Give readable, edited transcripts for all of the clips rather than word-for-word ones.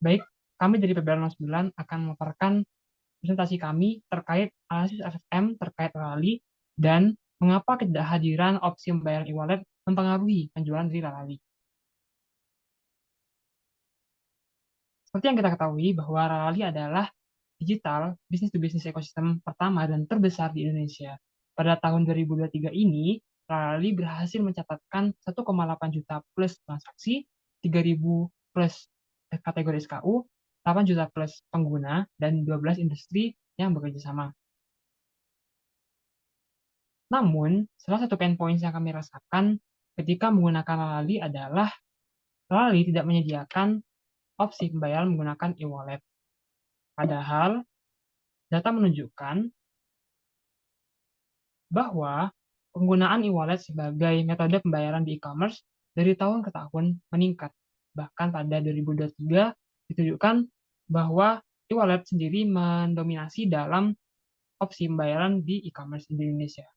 Baik, kami dari PBL 09 akan memaparkan presentasi kami terkait analisis SSM terkait Ralali dan mengapa ketidakhadiran opsi pembayaran e-wallet mempengaruhi penjualan dari Ralali. Seperti yang kita ketahui bahwa Ralali adalah digital business to business ekosistem pertama dan terbesar di Indonesia. Pada tahun 2023 ini, Ralali berhasil mencatatkan 1,8 juta plus transaksi, 3.000 plus kategori SKU, 8 juta plus pengguna, dan 12 industri yang bekerja sama. Namun, salah satu pain points yang kami rasakan ketika menggunakan Ralali adalah Ralali tidak menyediakan opsi pembayaran menggunakan e-wallet. Padahal, data menunjukkan bahwa penggunaan e-wallet sebagai metode pembayaran di e-commerce dari tahun ke tahun meningkat. Bahkan pada 2023 ditunjukkan bahwa e-wallet sendiri mendominasi dalam opsi pembayaran di e-commerce di Indonesia.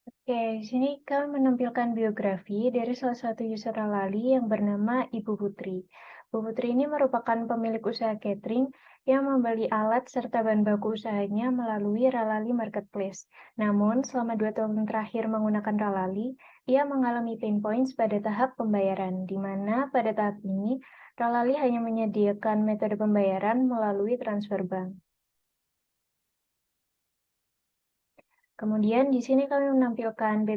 Oke, di sini kami menampilkan biografi dari salah satu user Ralali yang bernama Ibu Putri. Bu Putri ini merupakan pemilik usaha catering yang membeli alat serta bahan baku usahanya melalui Ralali Marketplace. Namun, selama 2 tahun terakhir menggunakan Ralali, ia mengalami pain points pada tahap pembayaran, di mana pada tahap ini Ralali hanya menyediakan metode pembayaran melalui transfer bank. Kemudian di sini kami menampilkan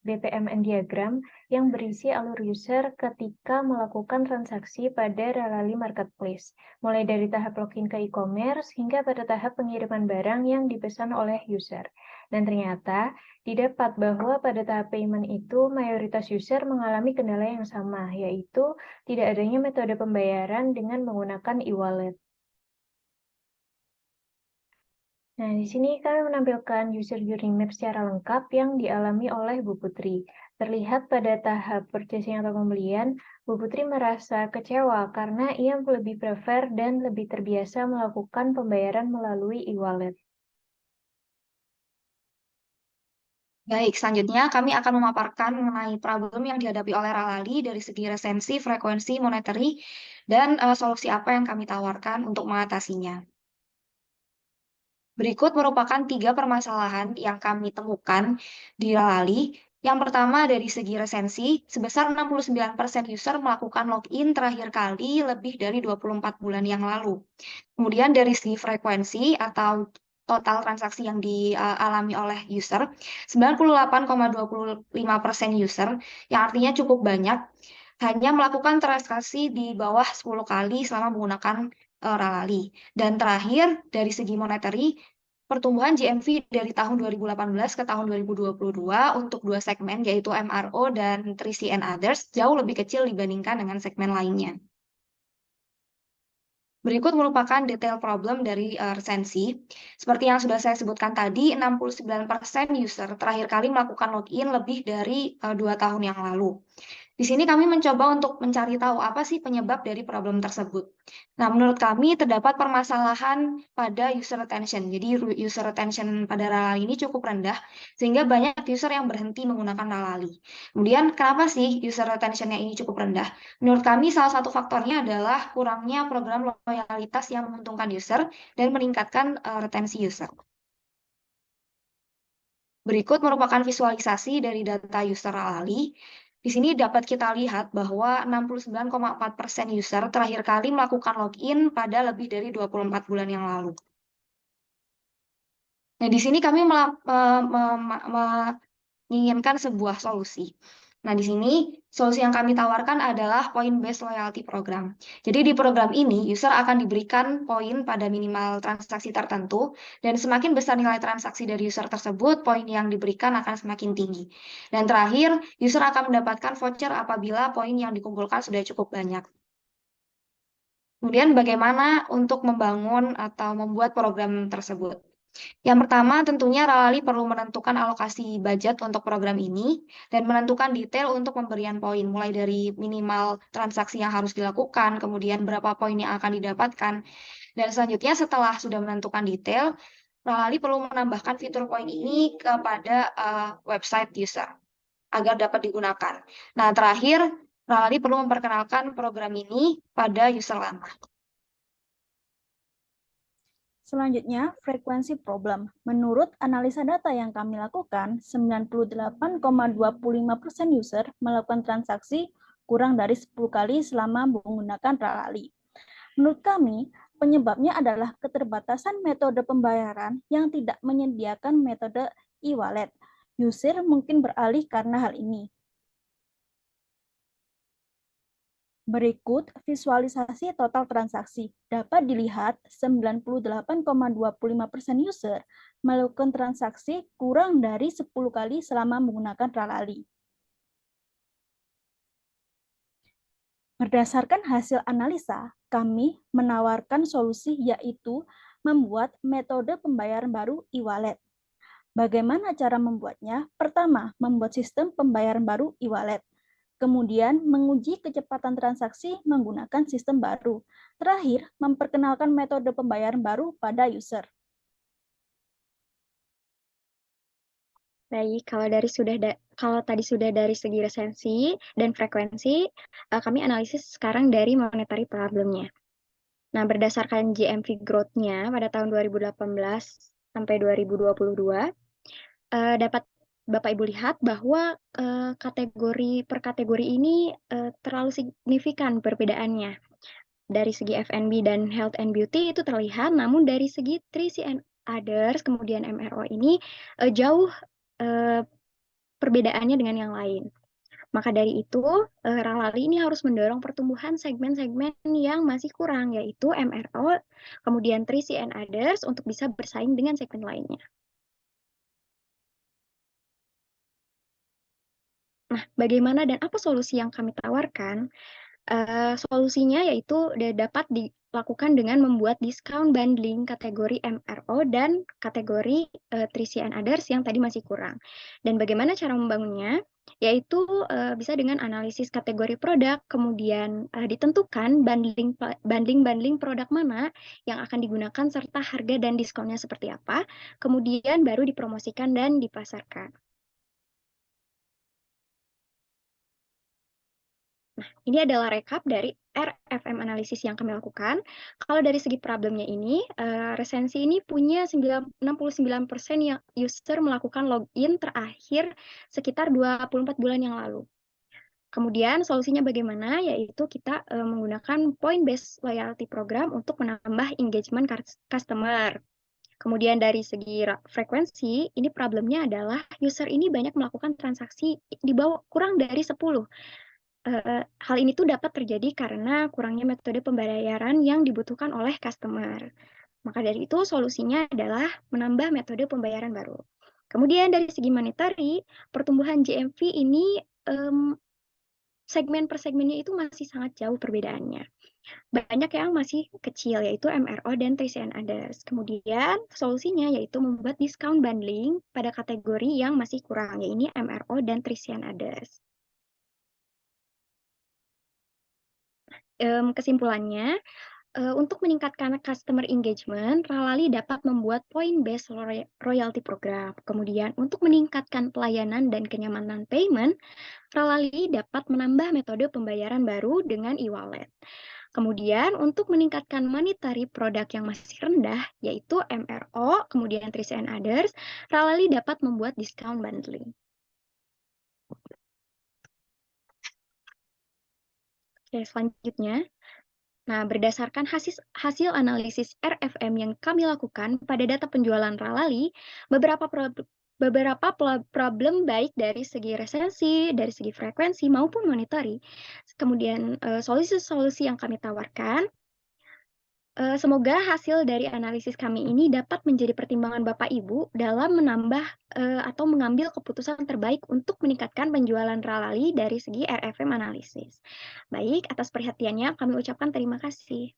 BPMN diagram yang berisi alur user ketika melakukan transaksi pada Ralali Marketplace, mulai dari tahap login ke e-commerce hingga pada tahap pengiriman barang yang dipesan oleh user. Dan ternyata didapat bahwa pada tahap payment itu mayoritas user mengalami kendala yang sama, yaitu tidak adanya metode pembayaran dengan menggunakan e-wallet. Nah, di sini kami menampilkan user journey map secara lengkap yang dialami oleh Bu Putri. Terlihat pada tahap purchasing atau pembelian, Bu Putri merasa kecewa karena ia lebih prefer dan lebih terbiasa melakukan pembayaran melalui e-wallet. Baik, selanjutnya kami akan memaparkan mengenai problem yang dihadapi oleh Ralali dari segi resensi, frekuensi, monetary, dan solusi apa yang kami tawarkan untuk mengatasinya. Berikut merupakan 3 permasalahan yang kami temukan di Ralali. Yang pertama dari segi resensi, sebesar 69% user melakukan login terakhir kali lebih dari 24 bulan yang lalu. Kemudian dari segi frekuensi atau total transaksi yang dialami oleh user, 98,25% user, yang artinya cukup banyak, hanya melakukan transaksi di bawah 10 kali selama menggunakan Ralali. Dan terakhir, dari segi monetary, pertumbuhan GMV dari tahun 2018 ke tahun 2022 untuk 2 segmen, yaitu MRO dan 3C and Others, jauh lebih kecil dibandingkan dengan segmen lainnya. Berikut merupakan detail problem dari resensi. Seperti yang sudah saya sebutkan tadi, 69% user terakhir kali melakukan login lebih dari 2 tahun yang lalu. Di sini kami mencoba untuk mencari tahu apa sih penyebab dari problem tersebut. Nah, menurut kami terdapat permasalahan pada user retention. Jadi user retention pada Ralali ini cukup rendah, sehingga banyak user yang berhenti menggunakan Ralali. Kemudian, kenapa sih user retention-nya ini cukup rendah? Menurut kami salah satu faktornya adalah kurangnya program loyalitas yang menguntungkan user dan meningkatkan retensi user. Berikut merupakan visualisasi dari data user Ralali. Di sini dapat kita lihat bahwa 69,4% user terakhir kali melakukan login pada lebih dari 24 bulan yang lalu. Nah, di sini kami menginginkan sebuah solusi. Nah, di sini solusi yang kami tawarkan adalah point-based loyalty program. Jadi di program ini, user akan diberikan poin pada minimal transaksi tertentu, dan semakin besar nilai transaksi dari user tersebut, poin yang diberikan akan semakin tinggi. Dan terakhir, user akan mendapatkan voucher apabila poin yang dikumpulkan sudah cukup banyak. Kemudian bagaimana untuk membangun atau membuat program tersebut? Yang pertama, tentunya Ralali perlu menentukan alokasi budget untuk program ini dan menentukan detail untuk pemberian poin, mulai dari minimal transaksi yang harus dilakukan, kemudian berapa poin yang akan didapatkan. Dan selanjutnya, setelah sudah menentukan detail, Ralali perlu menambahkan fitur poin ini kepada website user agar dapat digunakan. Nah, terakhir, Ralali perlu memperkenalkan program ini pada user lama. Selanjutnya, frekuensi problem. Menurut analisa data yang kami lakukan, 98,25% user melakukan transaksi kurang dari 10 kali selama menggunakan Ralali. Menurut kami, penyebabnya adalah keterbatasan metode pembayaran yang tidak menyediakan metode e-wallet. User mungkin beralih karena hal ini. Berikut visualisasi total transaksi. Dapat dilihat 98,25% user melakukan transaksi kurang dari 10 kali selama menggunakan Ralali. Berdasarkan hasil analisa, kami menawarkan solusi yaitu membuat metode pembayaran baru e-wallet. Bagaimana cara membuatnya? Pertama, membuat sistem pembayaran baru e-wallet. Kemudian, menguji kecepatan transaksi menggunakan sistem baru. Terakhir, memperkenalkan metode pembayaran baru pada user. Baik, kalau tadi sudah dari segi resensi dan frekuensi, kami analisis sekarang dari monetary problemnya. Nah, berdasarkan GMV growth-nya pada tahun 2018 sampai 2022, dapat Bapak Ibu lihat bahwa kategori per kategori ini terlalu signifikan perbedaannya. Dari segi F&B dan health and beauty itu terlihat, namun dari segi 3C and others, kemudian MRO ini jauh perbedaannya dengan yang lain. Maka dari itu, Ralali ini harus mendorong pertumbuhan segmen-segmen yang masih kurang, yaitu MRO, kemudian 3C and others untuk bisa bersaing dengan segmen lainnya. Nah, bagaimana dan apa solusi yang kami tawarkan? Solusinya yaitu dapat dilakukan dengan membuat discount bundling kategori MRO dan kategori 3C and others yang tadi masih kurang. Dan bagaimana cara membangunnya? Yaitu bisa dengan analisis kategori produk, kemudian ditentukan bundling produk mana yang akan digunakan serta harga dan diskonnya seperti apa, kemudian baru dipromosikan dan dipasarkan. Nah, ini adalah rekap dari RFM analisis yang kami lakukan. Kalau dari segi problemnya ini, resensi ini punya 69% yang user melakukan login terakhir sekitar 24 bulan yang lalu. Kemudian solusinya bagaimana? Yaitu kita menggunakan point-based loyalty program untuk menambah engagement customer. Kemudian dari segi frekuensi, ini problemnya adalah user ini banyak melakukan transaksi di bawah kurang dari 10. Hal ini tuh dapat terjadi karena kurangnya metode pembayaran yang dibutuhkan oleh customer. Maka dari itu solusinya adalah menambah metode pembayaran baru. Kemudian dari segi monetary, pertumbuhan GMV ini segmen per segmennya itu masih sangat jauh perbedaannya. Banyak yang masih kecil, yaitu MRO dan 3C and others. Kemudian solusinya yaitu membuat discount bundling pada kategori yang masih kurang, yaitu MRO dan 3C and others. Kesimpulannya, untuk meningkatkan customer engagement, Ralali dapat membuat point-based royalty program. Kemudian, untuk meningkatkan pelayanan dan kenyamanan payment, Ralali dapat menambah metode pembayaran baru dengan e-wallet. Kemudian, untuk meningkatkan monetary produk yang masih rendah, yaitu MRO, kemudian 3C and others, Ralali dapat membuat discount bundling. Oke, selanjutnya. Nah, berdasarkan hasil analisis RFM yang kami lakukan pada data penjualan Ralali, beberapa problem baik dari segi resensi, dari segi frekuensi maupun monetary. Kemudian solusi-solusi yang kami tawarkan. Semoga hasil dari analisis kami ini dapat menjadi pertimbangan Bapak Ibu dalam menambah atau mengambil keputusan terbaik untuk meningkatkan penjualan Ralali dari segi RFM analisis. Baik, atas perhatiannya kami ucapkan terima kasih.